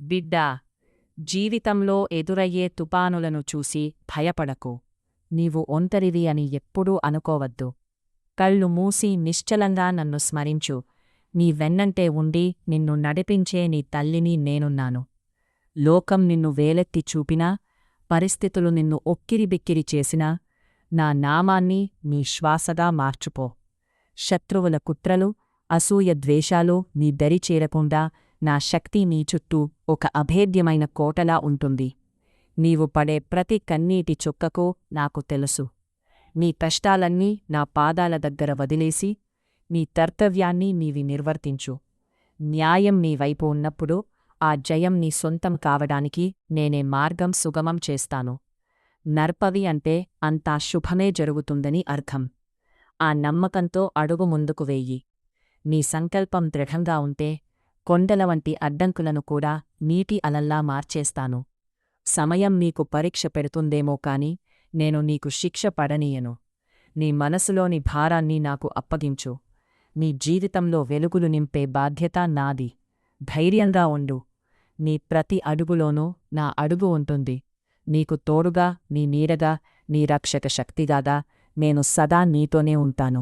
బిడ్డా, జీవితంలో ఎదురయ్యే తుపానులను చూసి భయపడకు. నీవు ఒంటరిది అని ఎప్పుడూ అనుకోవద్దు. కళ్ళు మూసి నిశ్చలంగా నన్ను స్మరించు. నీ వెన్నంటే ఉండి నిన్ను నడిపించే నీ తల్లిని నేనున్నాను. లోకం నిన్ను వేలెత్తి చూపినా, పరిస్థితులు నిన్ను ఒక్కిరిబిక్కిరి చేసినా, నా నామాన్ని నీ శ్వాసగా మార్చుపో. శత్రువుల కుట్రలు, అసూయ ద్వేషాలు నీ దరి చేరకుండా నా శక్తి నీ చుట్టూ ఒక అభేద్యమైన కోటలా ఉంటుంది. నీవు పడే ప్రతి కన్నీటి చుక్కకు నాకు తెలుసు. నీ కష్టాలన్నీ నా పాదాల దగ్గర వదిలేసి, నీ కర్తవ్యాన్ని నీవి నిర్వర్తించు. న్యాయం నీ వైపు ఉన్నప్పుడు ఆ జయం నీ సొంతం కావడానికి నేనే మార్గం సుగమం చేస్తాను. నర్పవి అంటే అంతా శుభమే జరుగుతుందని అర్థం. ఆ నమ్మకంతో అడుగు ముందుకు వెయ్యి. నీ సంకల్పం దృఢంగా ఉంటే కొండల వంటి అడ్డంకులను కూడా నీటి అలల్లా మార్చేస్తాను. సమయం నీకు పరీక్ష పెడుతుందేమో కాని నేను నీకు శిక్ష పడనీయను. నీ మనసులోని భారాన్ని నాకు అప్పగించు. నీ జీవితంలో వెలుగులు నింపే బాధ్యత నాది. ధైర్యంగా ఉండు. నీ ప్రతి అడుగులోనూ నా అడుగు ఉంటుంది. నీకు తోడుగా, నీ నీడగా, నీ రక్షక శక్తిగాదా నేను సదా నీతోనే ఉంటాను.